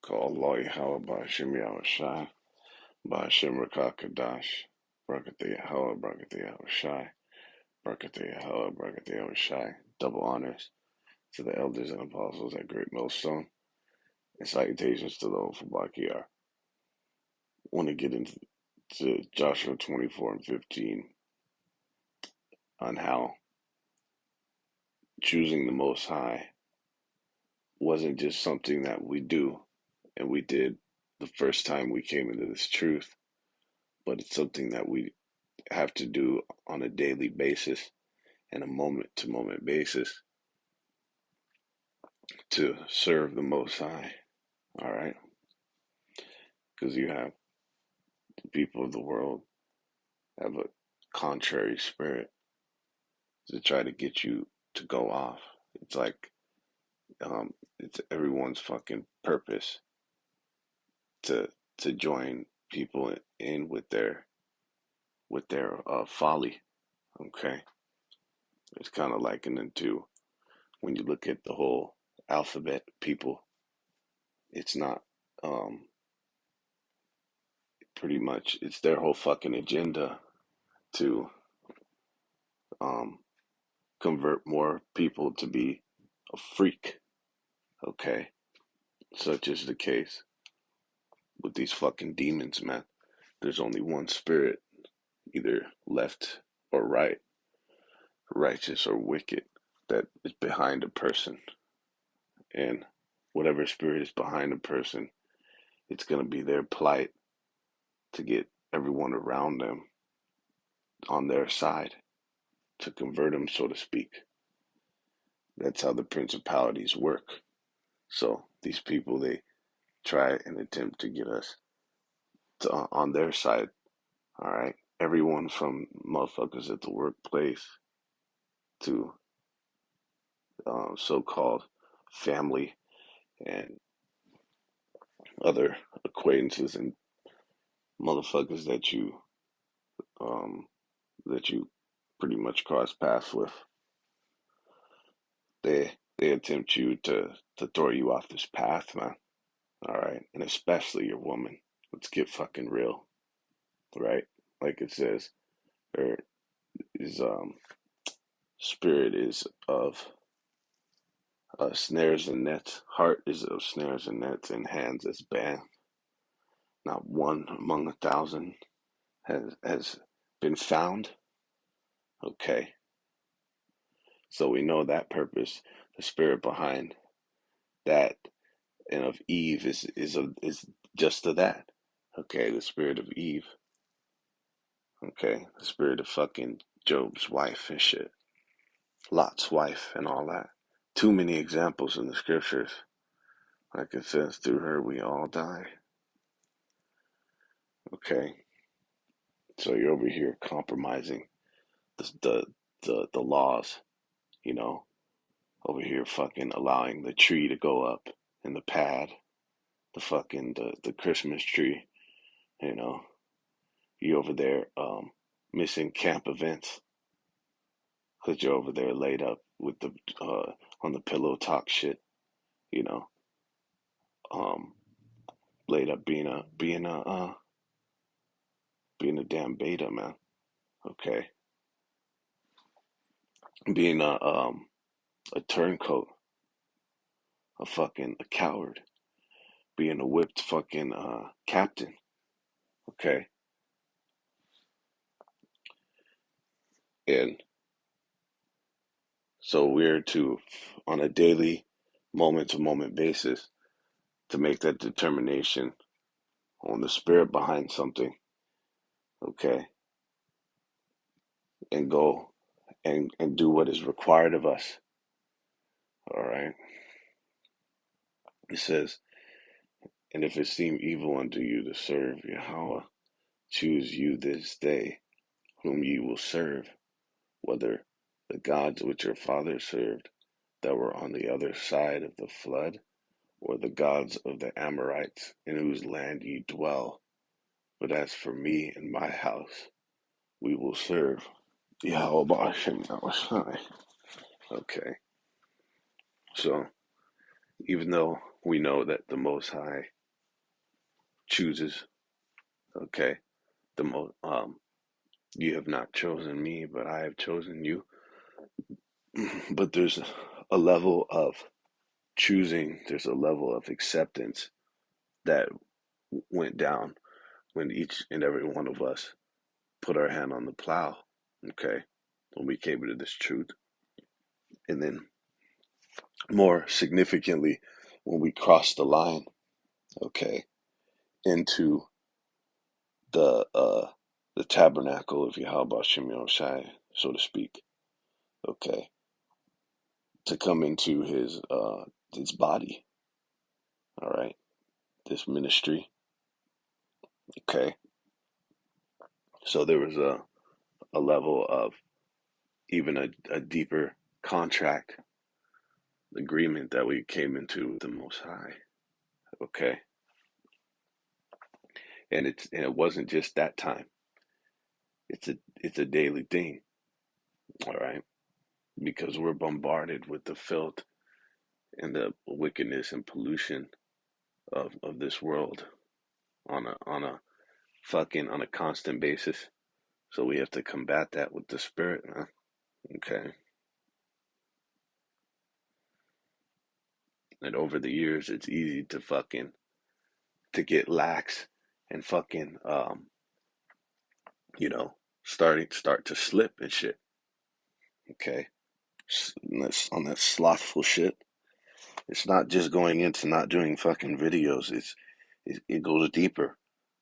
Call Allah Yahweh Ba'ashem Yahushai, Ba'ashem Rakakadash, Brakatah Yahweh, Brakatah Yahushai, Brakatah Yahweh, Brakatah Yahushai. Double honors to the elders and apostles at Great Millstone, and salutations to those from Bakiyar. Want to get into Joshua 24 and 15 on how choosing the Most High wasn't just something that we do and we did the first time we came into this truth, but it's something that we have to do on a daily basis and a moment to moment basis to serve the Most High. All right? Because you have the people of the world have a contrary spirit to try to get you to go off. It's like it's everyone's fucking purpose to join people in with their folly. Okay, it's kind of likened into when you look at the whole alphabet people. It's not pretty much it's their whole fucking agenda to um convert more people to be a freak. Okay, such is the case with these fucking demons, man. There's only one spirit, either left or right, righteous or wicked, that is behind a person. And whatever spirit is behind a person, it's going to be their plight to get everyone around them on their side, to convert them, so to speak. That's how the principalities work. So these people, they try and attempt to get us to, on their side. All right. Everyone from motherfuckers at the workplace to so-called family and other acquaintances and motherfuckers um, that you pretty much cross paths with. They attempt to throw you off this path, man. All right, and especially your woman. Let's get fucking real, right? Like it says, her is spirit is of snares and nets. Heart is of snares and nets, and hands as band. Not one among 1,000 has been found. Okay, so we know that purpose, the spirit behind that, and of Eve is just to that. Okay, the spirit of Eve. Okay, the spirit of fucking Job's wife and shit, Lot's wife and all that. Too many examples in the scriptures. Like it says, through her we all die. Okay, so you're over here compromising the laws, you know, over here fucking allowing the tree to go up in the pad, the fucking the Christmas tree, you know. You over there missing camp events because you're over there laid up with the on the pillow talk shit, you know. Um, laid up being a damn beta, man. Okay, being a turncoat, a coward, being a whipped fucking captain. Okay, and so we're to, on a daily, moment to moment basis, to make that determination on the spirit behind something. Okay, and go and do what is required of us. All right. It says, and if it seem evil unto you to serve Yahweh, choose you this day whom ye will serve, whether the gods which your fathers served that were on the other side of the flood, or the gods of the Amorites in whose land ye dwell. But as for me and my house, we will serve Yahweh Ba'ashem Yahushai. Okay. So even though we know that the Most High chooses. Okay, the most you have not chosen me, but I have chosen you. But there's a level of choosing. There's a level of acceptance that went down when each and every one of us put our hand on the plow. Okay, when we came into this truth, and then more significantly, when we crossed the line. Okay, into the uh the tabernacle of Yahweh Shem Shai, so to speak. Okay, to come into his body. All right, this ministry. Okay, so there was a level of even a deeper contract agreement that we came into with the Most High. Okay, and it wasn't just that time. It's a daily thing. All right, because we're bombarded with the filth and the wickedness and pollution of this world on a constant basis. So we have to combat that with the spirit, man. Okay. And over the years it's easy to get lax and you know, start to slip and shit. Okay. On that slothful shit. It's not just going into not doing fucking videos. It goes deeper.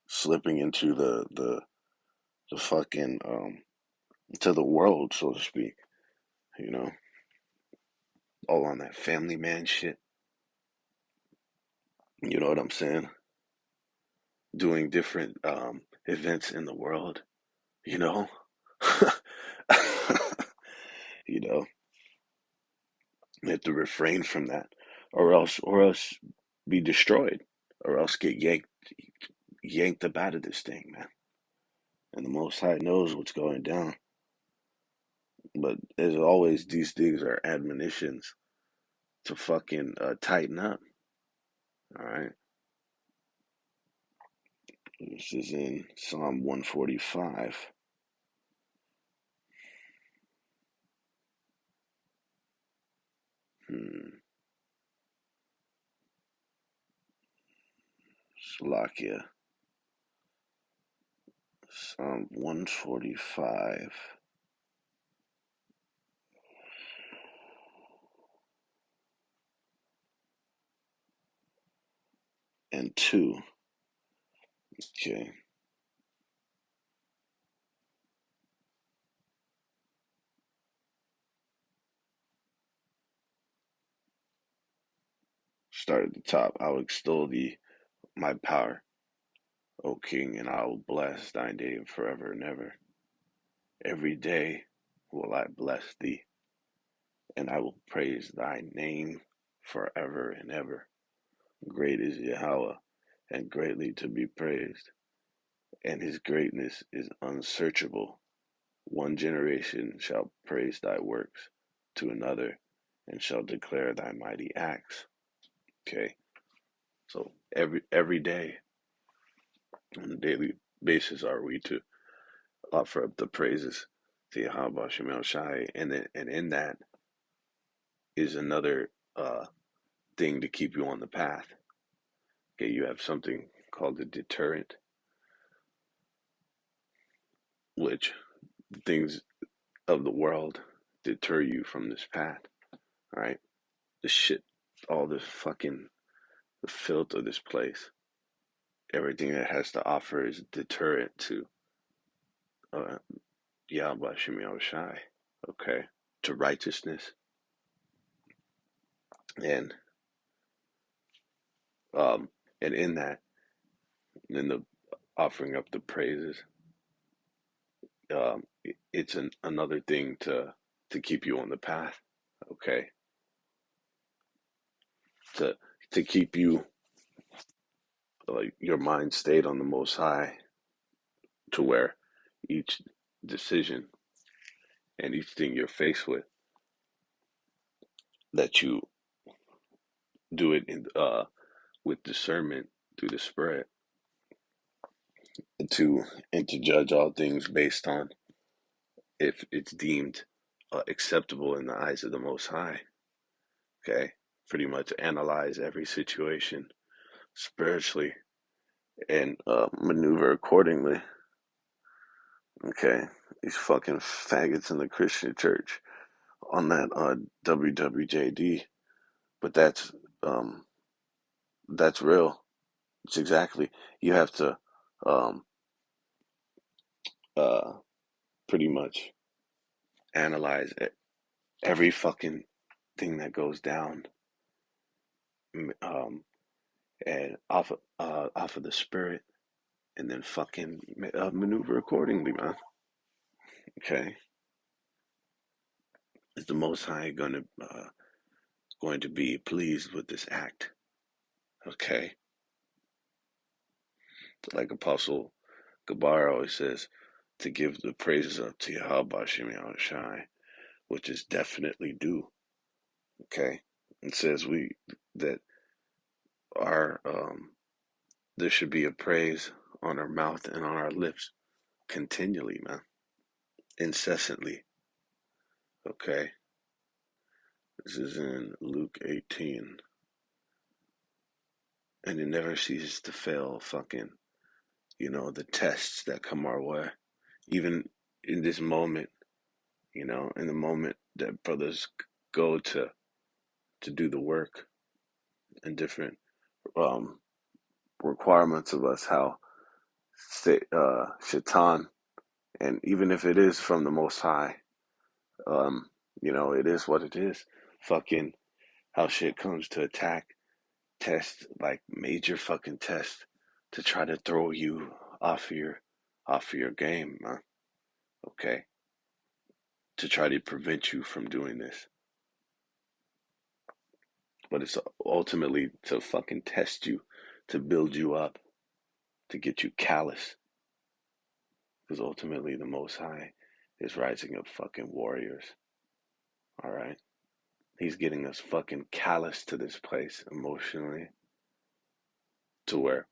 Slipping into the fucking to the world, so to speak. You know, all on that family man shit. You know what I'm saying? Doing different events in the world. You know, you know, you have to refrain from that, or else be destroyed, or else get yanked up out of this thing, man. And the Most High knows what's going down. But as always, these things are admonitions to fucking tighten up. All right. This is in Psalm 145. Slovakia. Psalm 145 and 2. Okay. Start at the top. I will extol thee, my power, O King, and I will bless thy name forever and ever. Every day will I bless thee, and I will praise thy name forever and ever. Great is Yahweh, and greatly to be praised, and his greatness is unsearchable. One generation shall praise thy works to another, and shall declare thy mighty acts. Okay, so every day, on a daily basis, are we to offer up the praises to Yahweh Shemel Shai, and in that is another thing to keep you on the path. Okay, you have something called a deterrent, which things of the world deter you from this path. All right, the shit, all this fucking the filth of this place, everything that has to offer is deterrent to uh, Yahweh Shemel Shai. Okay, to righteousness and um and in that, in the offering up the praises, it's another thing to keep you on the path. Okay, to to keep you like your mind stayed on the Most High, to where each decision and each thing you're faced with, that you do it with discernment through the Spirit, to and to judge all things based on if it's deemed acceptable in the eyes of the Most High. Okay, pretty much analyze every situation spiritually and maneuver accordingly. Okay, these fucking faggots in the Christian church on that WWJD, but um that's real. It's exactly, you have to um uh pretty much analyze every fucking thing that goes down, um and off of the Spirit, and then fucking maneuver accordingly, man. Okay, is the Most High going to be pleased with this act? Okay, like Apostle Gabar always says, to give the praises up to Yahweh Shem Shai, which is definitely due. Okay, it says that our there should be a praise on our mouth and on our lips continually, man, incessantly. Okay, this is in Luke 18, and it never ceases to fail. Fucking, the tests that come our way, even in this moment, in the moment that brothers go to do the work and different um requirements of us, how Shaitan, and even if it is from the Most High, um, it is what it is. Fucking how shit comes to attack, test, like major fucking test, to try to throw you off of your game, man. Okay, to try to prevent you from doing this, but it's ultimately to fucking test you, to build you up, to get you callous, because ultimately the Most High is rising up fucking warriors. All right. He's getting us fucking callous to this place emotionally, to where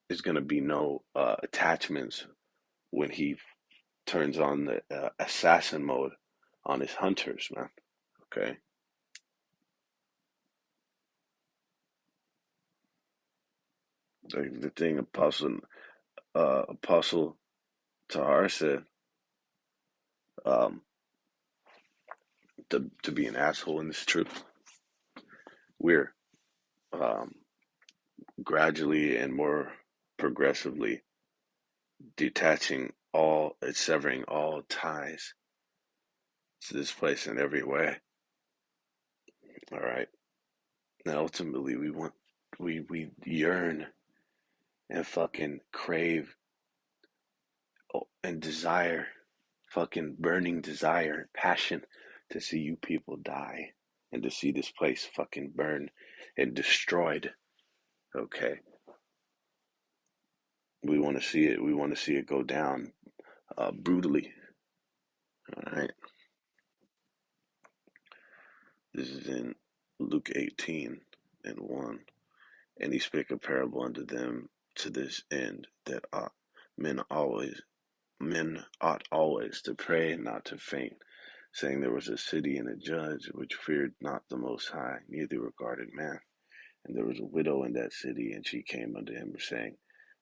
there's gonna be no attachments when he turns on the assassin mode on his hunters, man. Okay. The thing Apostle Tahar said, um, to be an asshole in this truth, we're um, gradually and more progressively detaching all, severing all ties to this place in every way. All right. And ultimately, we yearn and fucking crave, and desire, fucking burning desire and passion to see you people die, and to see this place fucking burn and destroyed. Okay. We want to see it. We want to see it go down brutally. All right. This is in Luke 18 and 1. And he spake a parable unto them to this end, that men always men ought always to pray and not to faint, saying, there was a city and a judge which feared not the Most High, neither regarded man. And there was a widow in that city, and she came unto him, saying,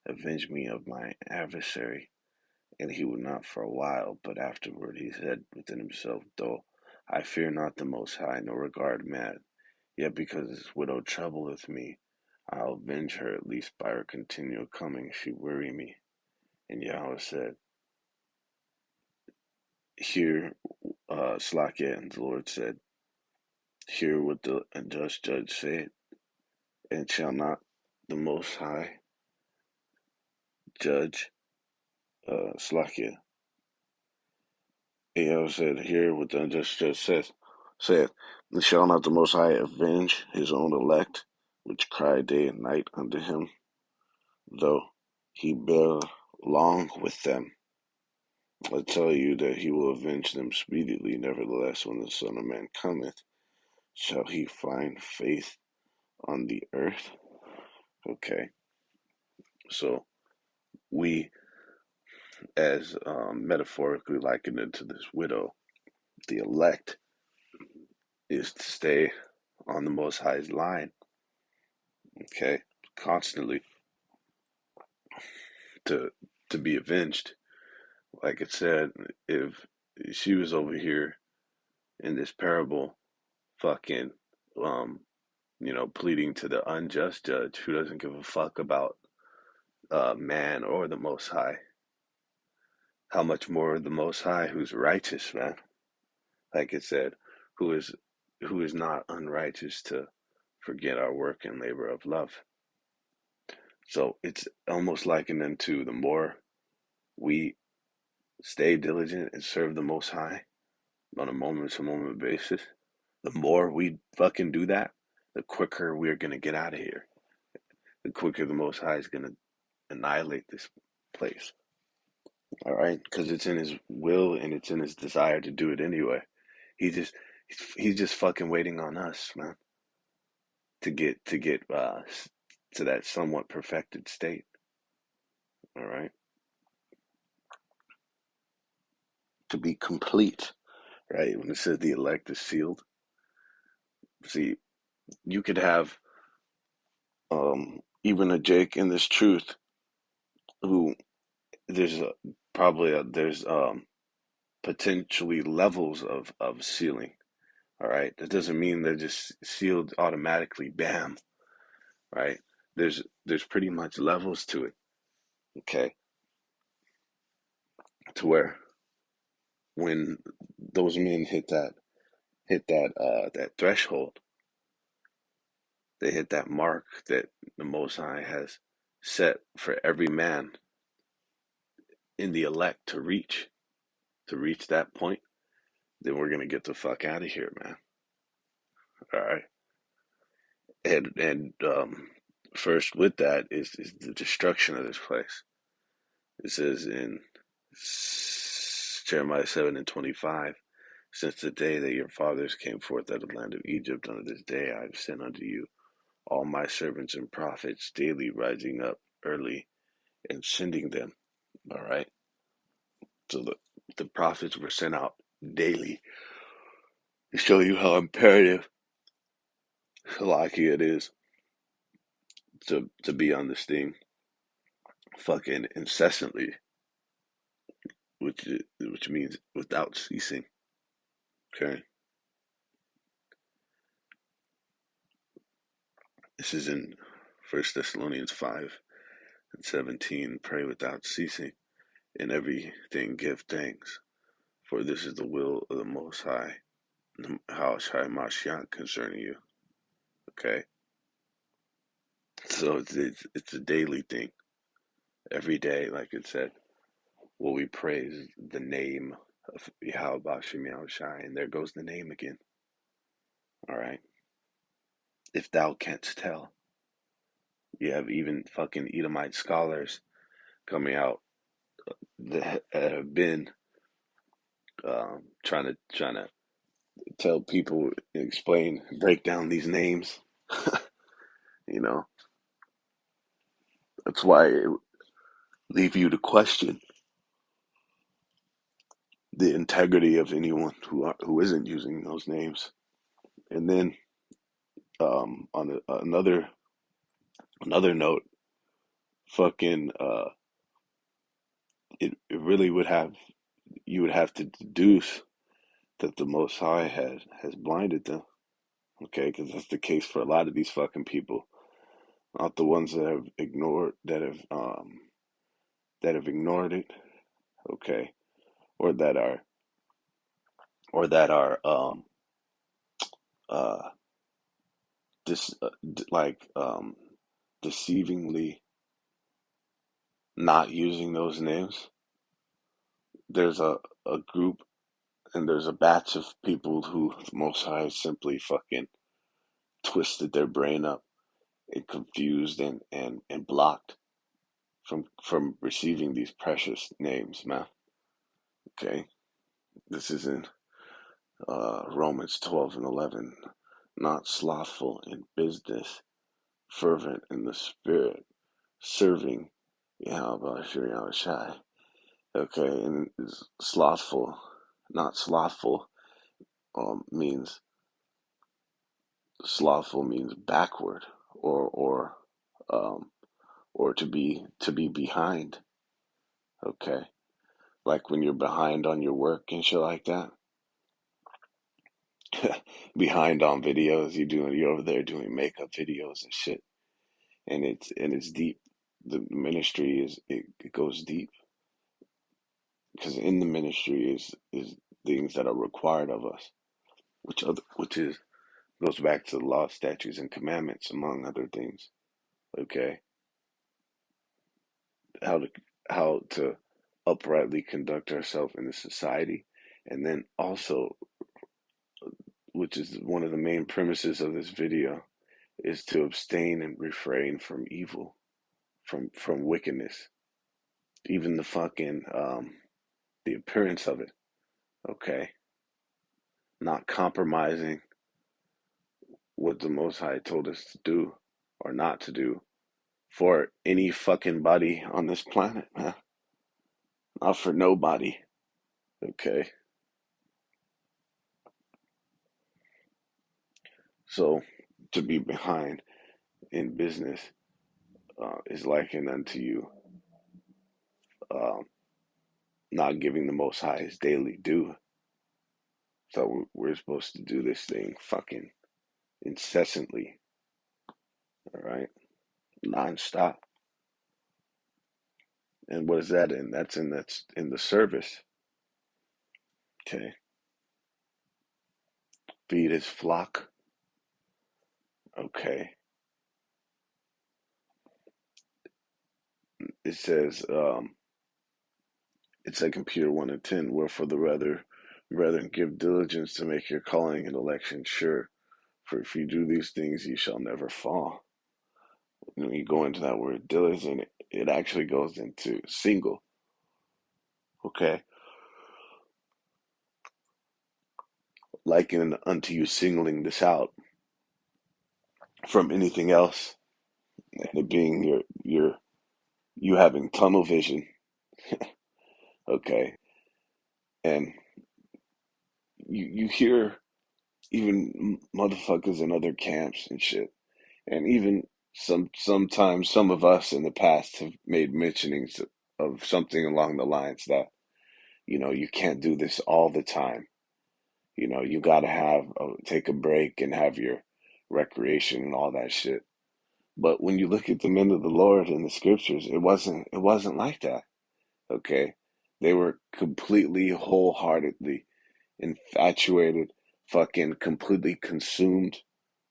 avenge me of my adversary. And he would not for a while, but afterward he said within himself, though I fear not the Most High, nor regard man, yet because this widow troubleth me, I'll avenge her, at least by her continual coming she weary me. And Yahweh said, hear, Slakia, and the Lord said, hear what the unjust judge said, and shall not the Most High judge? Slakia. Yahweh said, hear what the unjust judge saith, and shall not the Most High avenge his own elect, which cry day and night unto him, though he bear long with them? I tell you that he will avenge them speedily. Nevertheless, when the Son of Man cometh, shall he find faith on the earth. Okay, so we, as metaphorically likened it to this widow, the elect, is to stay on the Most High's line. Okay, constantly to to be avenged. Like it said, if she was over here in this parable, fucking, um, pleading to the unjust judge who doesn't give a fuck about man or the Most High. How much more the Most High, who's righteous, man? Like it said, who is who is not unrighteous to forget our work and labor of love. So it's almost likened into the more we stay diligent and serve the Most High on a moment to moment basis, the more we fucking do that, the quicker we're gonna get out of here. The quicker the Most High is gonna annihilate this place. All right, because it's in His will and it's in His desire to do it anyway. He just he's just fucking waiting on us, man, to get to that somewhat perfected state. All right, to be complete. Right, when it says the elect is sealed. See, you could have even a Jake in this truth who there's a, probably there's potentially levels of sealing. All right, that doesn't mean they're just sealed automatically. Bam. Right. There's pretty much levels to it. Okay, to where when those men hit that threshold, they hit that mark that the Most High has set for every man in the elect to reach that point, then we're gonna get the fuck out of here, man. All right. And first with that is the destruction of this place. It says in Jeremiah 7:25, since the day that your fathers came forth out of the land of Egypt, unto this day I have sent unto you all my servants and prophets, daily rising up early and sending them. All right. So the prophets were sent out daily to show you how imperative, lucky it is to be on this thing fucking incessantly, which means without ceasing. Okay, this is in First Thessalonians 5:17. Pray without ceasing, in everything give thanks, for this is the will of the Most High, how Shai Mashiach concerning you. Okay, so it's a daily thing, every day, like it said. Will we praise the name of Yahweh Bashim Shai? And there goes the name again. All right. If thou canst tell, you have even fucking Edomite scholars coming out that have been trying to tell people, explain, break down these names. You know, that's why it leave you to question the integrity of anyone who isn't using those names. And then on another note, fucking it really would have you would have to deduce that the Most High has blinded them. Okay, because that's the case for a lot of these fucking people, not the ones that have ignored it. Okay, or that are uh dis like deceivingly not using those names. There's a group and there's a batch of people who the Most High simply fucking twisted their brain up and confused and blocked from receiving these precious names, man. Okay, this is in Romans 12:11. Not slothful in business, fervent in the spirit, serving Yahweh Shai. Okay, and it's slothful, not slothful, means backward, or um or to be behind. Okay, like when you're behind on your work and shit like that, behind on videos, you're over there doing makeup videos and shit, and it's deep. The ministry it goes deep, because in the ministry is things that are required of us, which is goes back to the law, statutes, and commandments, among other things. Okay, how to how to uprightly conduct ourselves in the society, and then also, which is one of the main premises of this video, is to abstain and refrain from evil, from wickedness, even the appearance of it. Okay, not compromising what the Most High told us to do or not to do for any fucking body on this planet, man. Not for nobody. Okay, so to be behind in business is likened unto you um, not giving the Most High his daily due. So we're supposed to do this thing fucking incessantly, all right, nonstop. And what is that in? That's in the service. Okay, feed his flock. Okay, it says it's Second Peter 1:10. Wherefore the rather give diligence to make your calling and election sure. For if you do these things, you shall never fall. When you go into that word diligent, it actually goes into single. Okay, liken unto you singling this out from anything else, and it being you having tunnel vision. Okay, and you hear even motherfuckers in other camps and shit, and even sometimes some of us in the past have made mentionings of something along the lines that, you can't do this all the time. You got to take a break and have your recreation and all that shit. But when you look at the men of the Lord in the scriptures, it wasn't like that. Okay, they were completely, wholeheartedly infatuated, fucking completely consumed,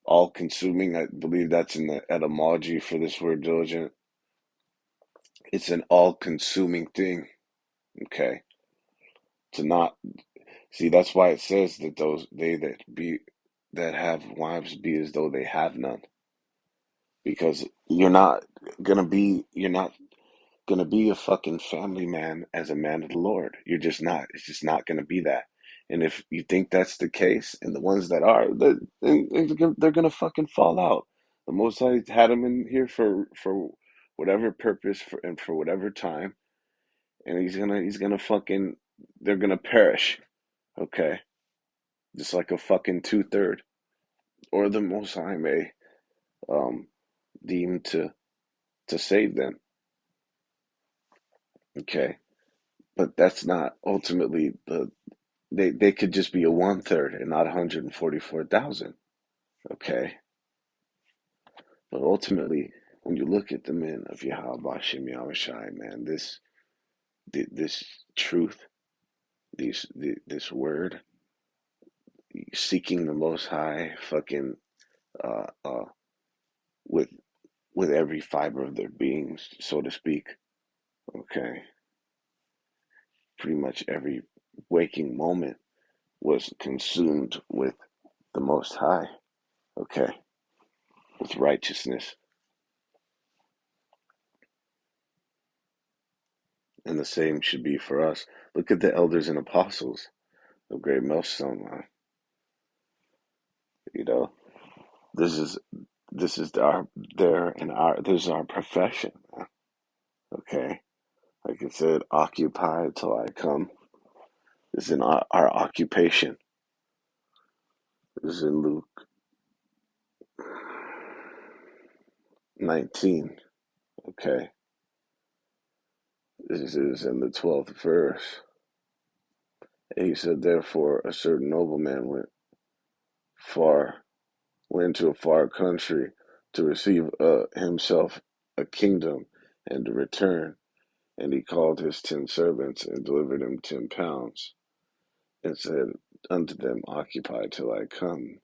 all consuming. I believe that's in the etymology for this word diligent. It's an all consuming thing. Okay, to not see, that's why it says that those they that have wives be as though they have none, because you're not gonna be a fucking family man as a man of the Lord. You're just not. It's just not gonna be that. And if you think that's the case, and the ones that are, they're gonna fucking fall out. The Most High had them in here for whatever purpose, and for whatever time, and he's gonna fucking they're gonna perish. Okay, just like a fucking 2/3, or the Most High may um deem to save them. Okay, but that's not ultimately they could just be a 1/3 and not 144,000. Okay, but ultimately, when you look at the men of Yahweh Bashem Yahushai, man, this truth, this word, seeking the Most High, fucking uh, uh, with every fiber of their beings, so to speak. Okay, pretty much every waking moment was consumed with the Most High. Okay, with righteousness. And the same should be for us. Look at the elders and apostles of Great Millstone. You know, this is this is our their and our this is our profession. Okay, like it said, occupy till I come. This is in our occupation. This is in Luke 19. Okay, this is in the 12th verse. And he said, therefore, a certain nobleman far went to a far country to receive himself a kingdom and to return. And he called his 10 servants and delivered him 10 pounds, and said unto them, occupy till I come.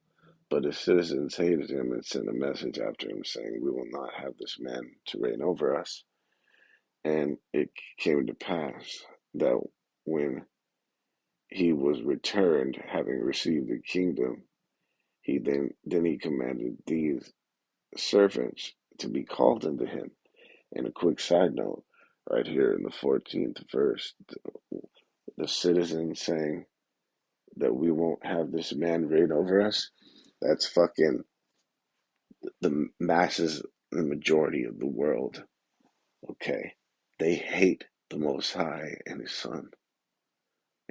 But his citizens hated him and sent a message after him, saying, we will not have this man to reign over us. And it came to pass that when he was returned, having received the kingdom, he commanded these servants to be called unto him. And a quick side note, right here in the 14th verse, the citizens saying that we won't have this man reign over us, that's fucking the masses, the majority of the world. Okay, they hate the Most High and His Son,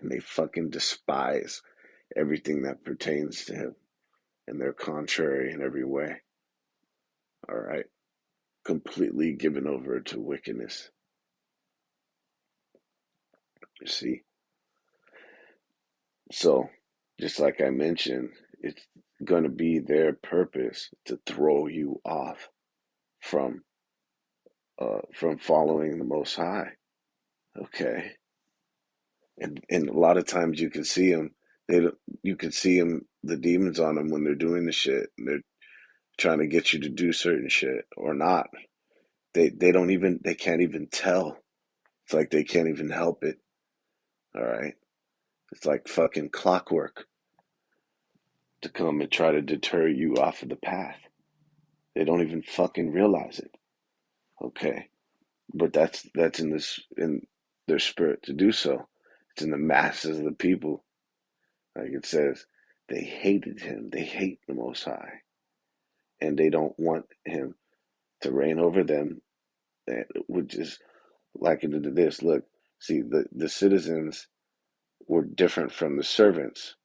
and they fucking despise everything that pertains to Him, and they're contrary in every way. All right, completely given over to wickedness. You see, so just like I mentioned, it's going to be their purpose to throw you off from following the Most High. Okay, and a lot of times you can see them. You can see them, the demons on them when they're doing the shit. And they're trying to get you to do certain shit or not. They can't even tell. It's like they can't even help it. All right, it's like fucking clockwork to come and try to deter you off of the path. They don't even fucking realize it. Okay, but that's in their spirit to do so. It's in the masses of the people. Like it says, they hated him. They hate the Most High, and they don't want him to reign over them. That would just liken it to this. Look, see, the citizens were different from the servants.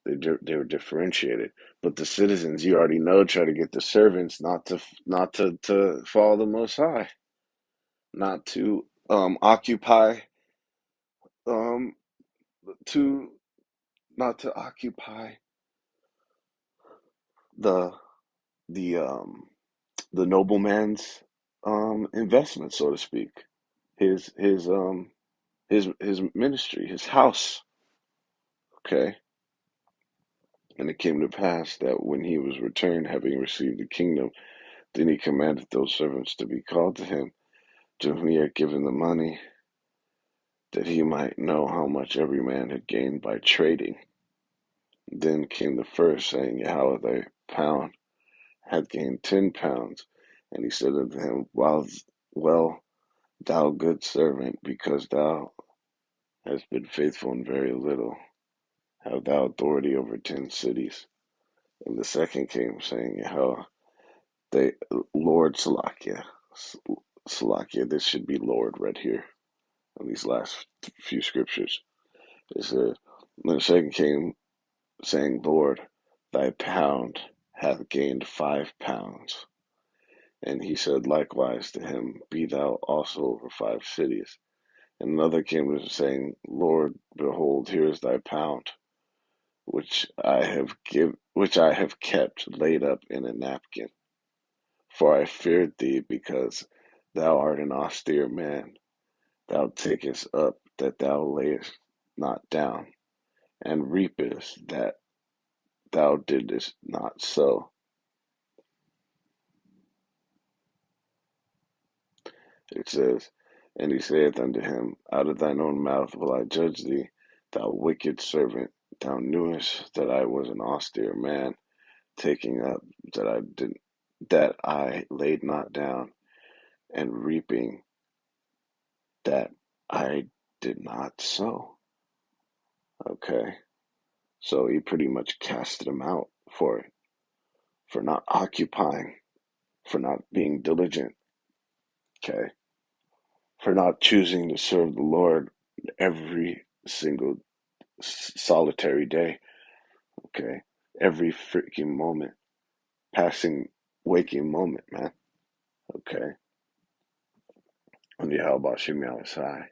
They were differentiated. But the citizens, you already know, try to get the servants not to follow the Most High, not to occupy um to not to occupy the the um the nobleman's investment, so to speak, his ministry, his house. Okay, and it came to pass that when he was returned, having received the kingdom, then he commanded those servants to be called to him, to whom he had given the money, that he might know how much every man had gained by trading. Then came the first, saying, how thy pound hath gained 10 pounds. And he said unto him, well, thou good servant, because thou hast been faithful in very little, have thou authority over 10 cities. And the second came, saying, how they, Lord Salakia, this should be Lord right here in these last few scriptures. It says, then the second came, saying, Lord, thy pound hath gained 5 pounds. And he said likewise to him, be thou also over 5 cities. And another came saying, Lord, behold, here is thy pound, which I have kept laid up in a napkin. For I feared thee, because thou art an austere man. Thou takest up that thou layest not down, and reapest that thou didst not sow. It says, and he saith unto him, out of thine own mouth will I judge thee, thou wicked servant. Thou knewest that I was an austere man, taking up that I laid not down, and reaping that I did not sow. Okay, so he pretty much casted him out for not occupying. for not being diligent, okay, for not choosing to serve the Lord every single solitary day, okay, every freaking moment, passing waking moment, man, okay, on the How about Shimmy outside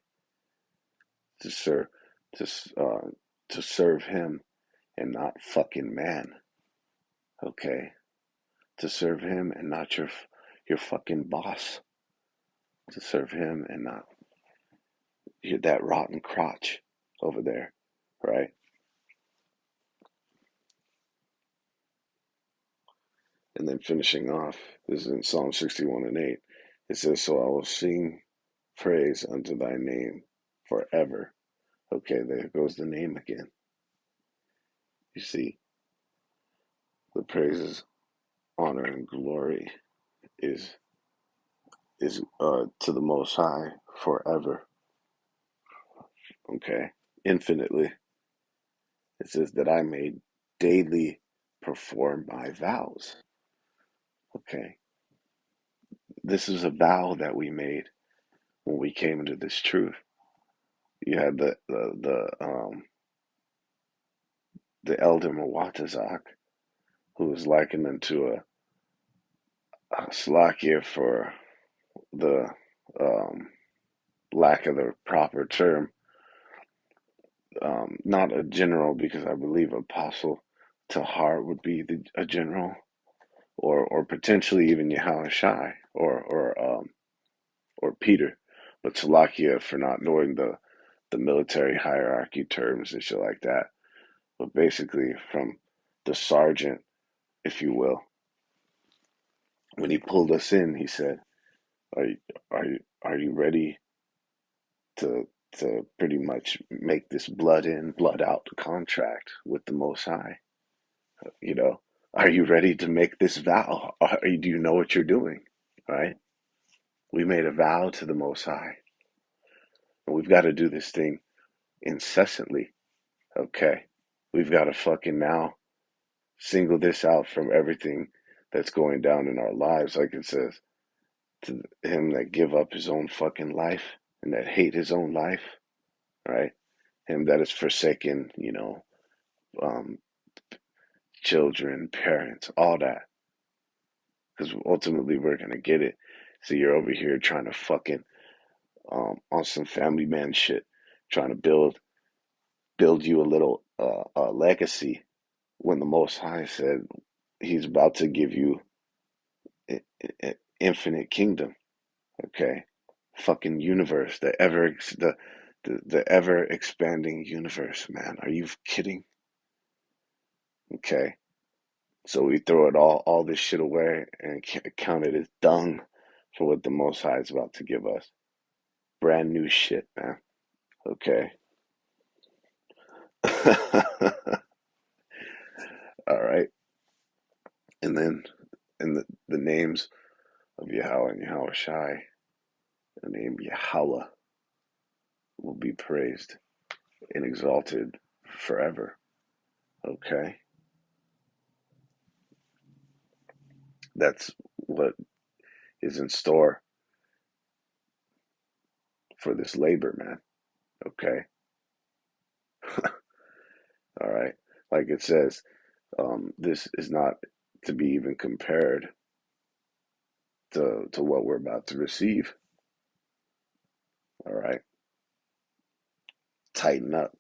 to serve, to, to serve Him and not fucking man, okay, to serve Him and not your fucking boss, to serve Him and not that rotten crotch over there, right? And then finishing off, this is in Psalm 61 and 8. It says, "So I will sing praise unto thy name forever." Okay, there goes the name again. You see, the praises, honor, and glory is to the Most High forever. Okay, infinitely. It says that I may daily perform my vows. Okay, this is a vow that we made when we came into this truth. You had the elder Mwatazak, who was likened unto a Slakia for the lack of the proper term, not a general, because I believe Apostle Tahar would be a general, or potentially even Yahushai or Peter, but Salakia for not knowing the military hierarchy terms and shit like that. But basically, from the sergeant, if you will, when he pulled us in, he said, "Are you ready to pretty much make this blood in, blood out contract with the Most High? You know, are you ready to make this vow? Do you know what you're doing? Right? We made a vow to the Most High, and we've got to do this thing incessantly. Okay, we've got to fucking now single this out from everything that's going down in our lives, like it says, to him that give up his own fucking life and that hate his own life, right? Him that is forsaken, um, children, parents, all that. Because ultimately we're gonna get it. So you're over here trying to fucking on some family man shit, trying to build you a little legacy when the Most High said He's about to give you an infinite kingdom. Okay, fucking universe, the ever expanding universe, man. Are you kidding? Okay, so we throw it all this shit away and count it as dung for what the Most High is about to give us. Brand new shit, man. Okay. All right. And then in the names of Yahweh and Yahweh Shai, the name Yahweh will be praised and exalted forever. Okay. That's what is in store for this labor, man. Okay. All right. Like it says, this is not to be even compared to what we're about to receive. All right. Tighten up.